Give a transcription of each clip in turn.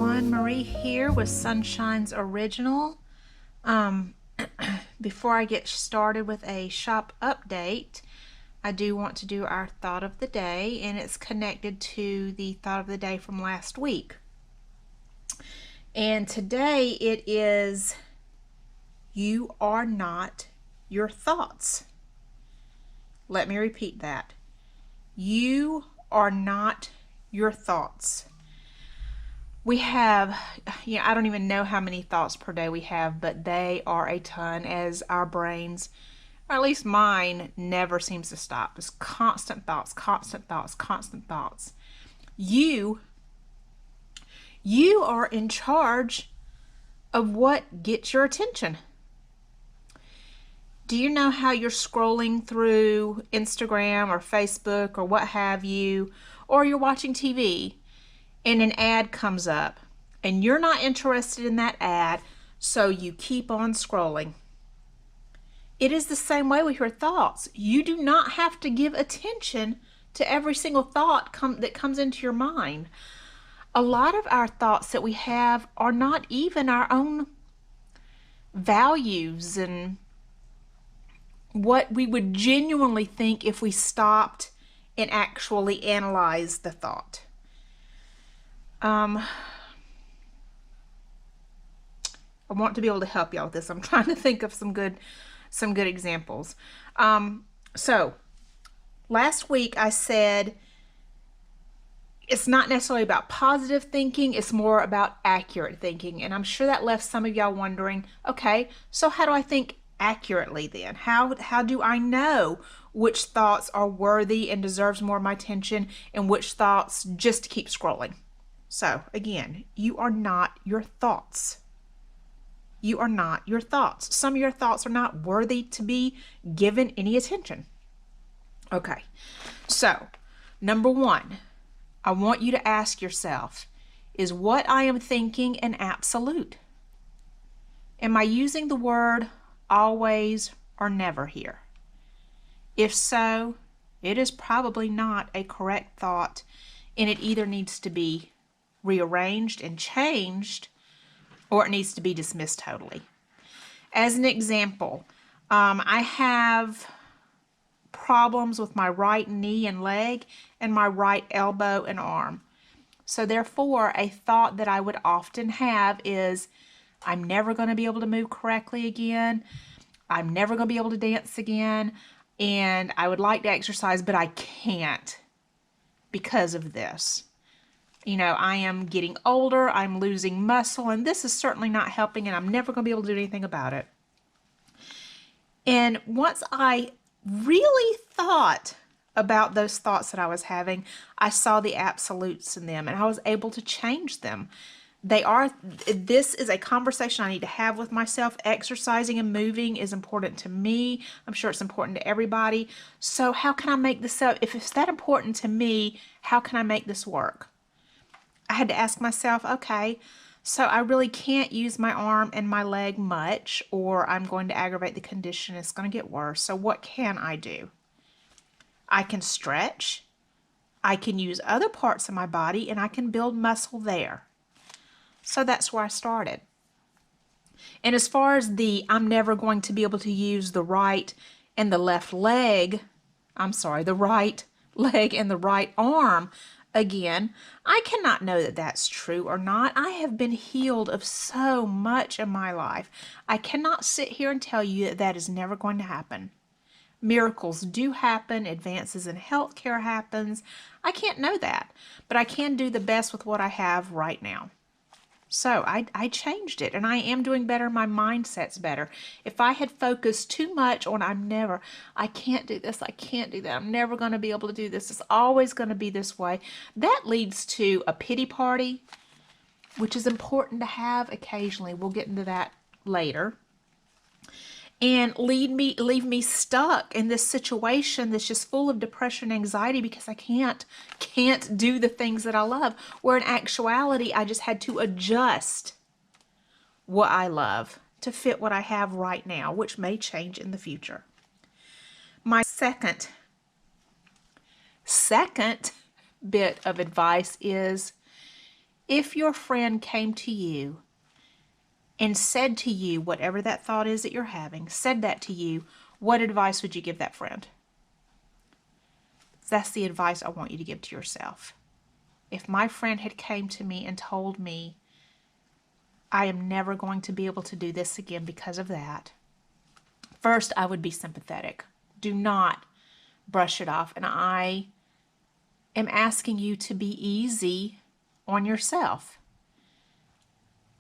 everyone, Marie here with Sunshine's Original. Before I get started with a shop update, I do want to do our thought of the day, and it's connected to the thought of the day from last week. And today it is, you are not your thoughts. Let me repeat that. You are not your thoughts. We have, I don't even know how many thoughts per day we have, but they are a ton, as our brains, or at least mine, never seems to stop. Just constant thoughts, constant thoughts, constant thoughts. You are in charge of what gets your attention. Do you know how you're scrolling through Instagram or Facebook or what have you, or you're watching TV, and an ad comes up and you're not interested in that ad, so you keep on scrolling? It is the same way with your thoughts. You do not have to give attention to every single thought that comes into your mind. A lot of our thoughts that we have are not even our own values and what we would genuinely think if we stopped and actually analyzed the thought. I want to be able to help y'all with this. I'm trying to think of some good examples. So last week I said it's not necessarily about positive thinking, it's more about accurate thinking. And I'm sure that left some of y'all wondering, okay, so how do I think accurately then? How do I know which thoughts are worthy and deserves more of my attention and which thoughts just keep scrolling? So again, you are not your thoughts. You are not your thoughts. Some of your thoughts are not worthy to be given any attention. Okay, so number one, I want you to ask yourself, is what I am thinking an absolute? Am I using the word always or never here? If so, it is probably not a correct thought, and it either needs to be rearranged and changed, or it needs to be dismissed totally. As an example, I have problems with my right knee and leg and my right elbow and arm. So therefore, a thought that I would often have is, I'm never going to be able to move correctly again. I'm never going to be able to dance again. And I would like to exercise, but I can't because of this. I am getting older, I'm losing muscle, and this is certainly not helping, and I'm never going to be able to do anything about it. And once I really thought about those thoughts that I was having, I saw the absolutes in them, and I was able to change them. This is a conversation I need to have with myself. Exercising and moving is important to me. I'm sure it's important to everybody. So how can I make this up? If it's that important to me, how can I make this work? I had to ask myself, okay, so I really can't use my arm and my leg much, or I'm going to aggravate the condition. It's going to get worse. So what can I do? I can stretch. I can use other parts of my body, and I can build muscle there. So that's where I started. And as far as I'm never going to be able to use the right and the left leg, the right leg and the right arm, again, I cannot know that that's true or not. I have been healed of so much in my life. I cannot sit here and tell you that that is never going to happen. Miracles do happen. Advances in healthcare happens. I can't know that, but I can do the best with what I have right now. So I changed it, and I am doing better. My mindset's better. If I had focused too much on I can't do this, I can't do that, I'm never going to be able to do this, it's always going to be this way, that leads to a pity party, which is important to have occasionally. We'll get into that later. And leave me stuck in this situation that's just full of depression and anxiety because I can't do the things that I love, where in actuality I just had to adjust what I love to fit what I have right now, which may change in the future. My second bit of advice is If your friend came to you and said to you, whatever that thought is that you're having, said that to you, what advice would you give that friend? That's the advice I want you to give to yourself. If my friend had came to me and told me, I am never going to be able to do this again because of that, first, I would be sympathetic. Do not brush it off. And I am asking you to be easy on yourself.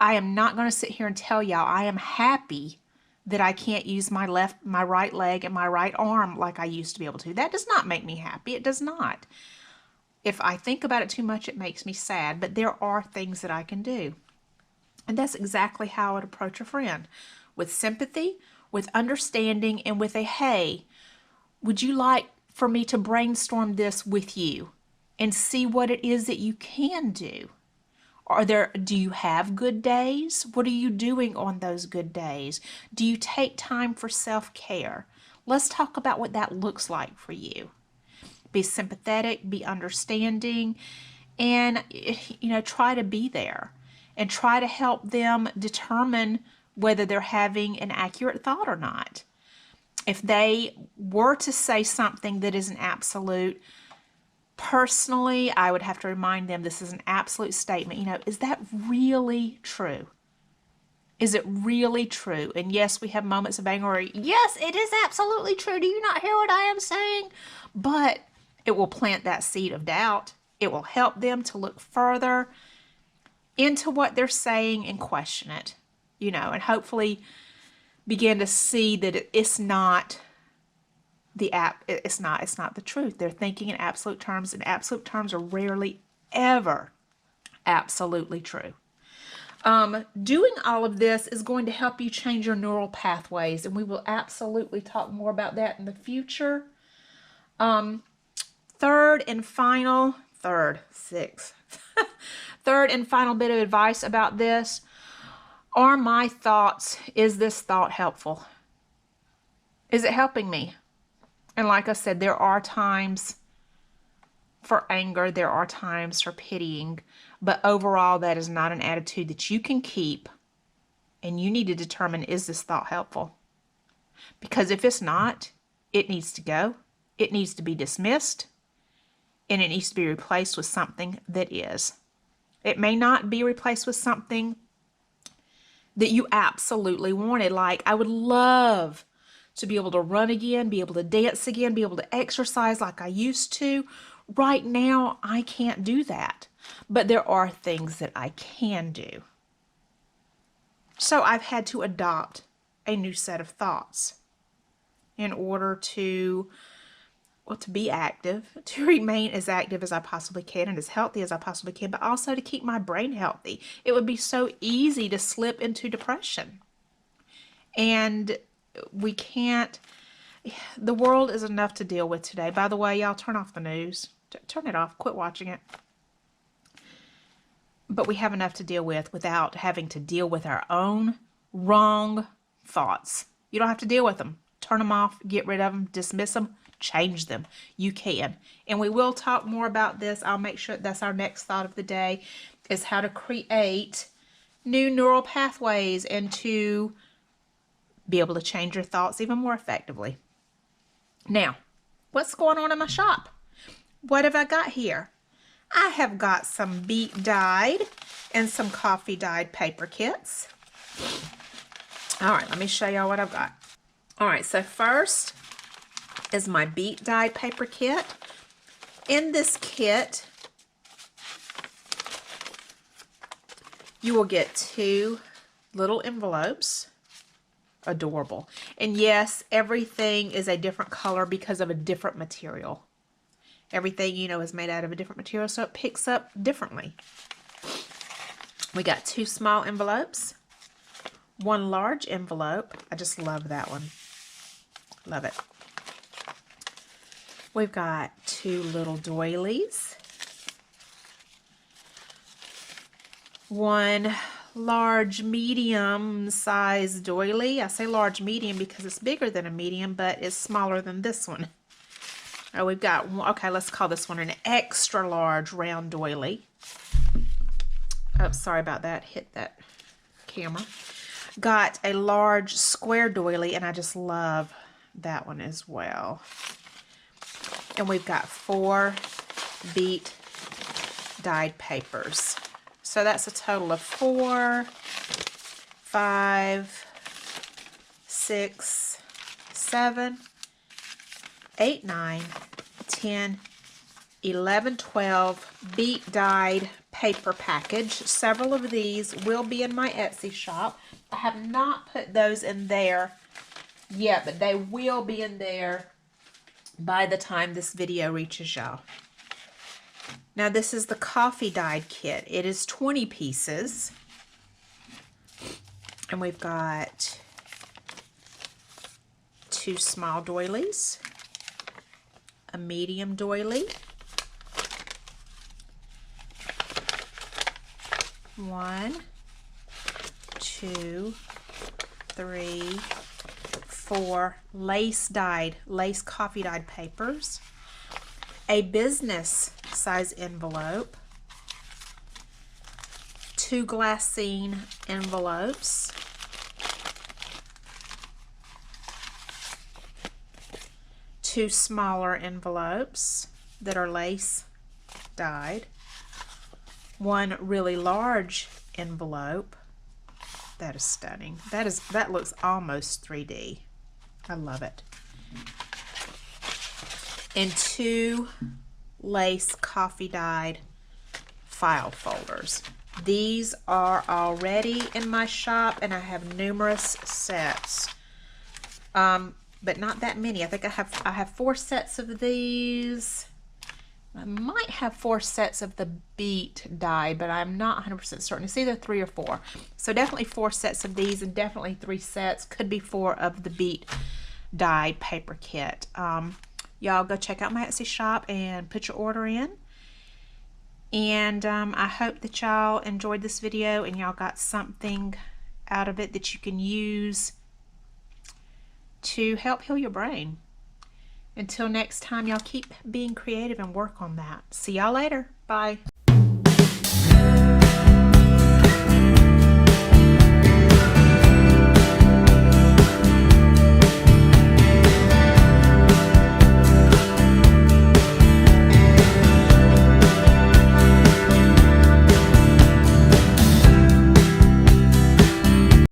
I am not going to sit here and tell y'all I am happy that I can't use my right leg and my right arm like I used to be able to. That does not make me happy. It does not. If I think about it too much, it makes me sad. But there are things that I can do. And that's exactly how I would approach a friend. With sympathy, with understanding, and with a, hey, would you like for me to brainstorm this with you and see what it is that you can do? Do you have good days? What are you doing on those good days? Do you take time for self-care? Let's talk about what that looks like for you. Be sympathetic, be understanding, and try to be there and try to help them determine whether they're having an accurate thought or not. If they were to say something that is an absolute, personally, I would have to remind them this is an absolute statement. Is that really true? Is it really true? And yes, we have moments of anger where, yes, it is absolutely true. Do you not hear what I am saying? But it will plant that seed of doubt. It will help them to look further into what they're saying and question it, and hopefully begin to see that it's not it's not the truth. They're thinking in absolute terms, and absolute terms are rarely ever absolutely true. Doing all of this is going to help you change your neural pathways, and we will absolutely talk more about that in the future. Third and final bit of advice about this are my thoughts. Is this thought helpful? Is it helping me? And like I said, there are times for anger, there are times for pitying, but overall that is not an attitude that you can keep, and you need to determine, is this thought helpful? Because if it's not, it needs to go, it needs to be dismissed, and it needs to be replaced with something that is. It may not be replaced with something that you absolutely wanted. Like, I would love to be able to run again, be able to dance again, be able to exercise like I used to. Right now, I can't do that. But there are things that I can do. So I've had to adopt a new set of thoughts in order to be active, to remain as active as I possibly can and as healthy as I possibly can, but also to keep my brain healthy. It would be so easy to slip into depression. And we can't, the world is enough to deal with today. By the way, y'all, turn off the news. Turn it off. Quit watching it. But we have enough to deal with without having to deal with our own wrong thoughts. You don't have to deal with them. Turn them off, get rid of them, dismiss them, change them. You can. And we will talk more about this. I'll make sure that's our next thought of the day, is how to create new neural pathways and to be able to change your thoughts even more effectively. Now, what's going on in my shop? What have I got here? I have got some beet dyed and some coffee dyed paper kits. All right, let me show y'all what I've got. All right, so first is my beet dyed paper kit. In this kit, you will get 2 little envelopes. Adorable. And yes, everything is a different color because of a different material. Everything, is made out of a different material, so it picks up differently. We got 2 small envelopes, 1 large envelope. I just love that one. Love it. We've got 2 little doilies, 1 large medium size doily. I say large medium because it's bigger than a medium, but it's smaller than this one. Oh, we've got, okay, let's call this one an extra large round doily. Oh, sorry about that. Hit that camera. Got a large square doily, and I just love that one as well. And we've got 4 Beet dyed papers. So that's a total of 4, 5, 6, 7, 8, 9, 10, 11, 12 Beet dyed paper package. Several of these will be in my Etsy shop. I have not put those in there yet, but they will be in there by the time this video reaches y'all. Now this is the coffee dyed kit. It is 20 pieces. And we've got 2 small doilies, a medium doily, 1, 2, 3, 4 lace coffee dyed papers, a business size envelope, 2 glassine envelopes, two smaller envelopes that are lace dyed, 1 really large envelope. That is stunning. That looks almost 3D. I love it. And 2 lace coffee dyed file folders. These are already in my shop, and I have numerous sets, but not that many. I think I have 4 sets of these. I might have 4 sets of the Beet dye, but I'm not 100% certain. It's either 3 or 4. So definitely 4 sets of these, and definitely 3 sets. Could be 4 of the Beet dyed paper kit. Y'all go check out my Etsy shop and put your order in. And I hope that y'all enjoyed this video and y'all got something out of it that you can use to help heal your brain. Until next time, y'all keep being creative and work on that. See y'all later. Bye.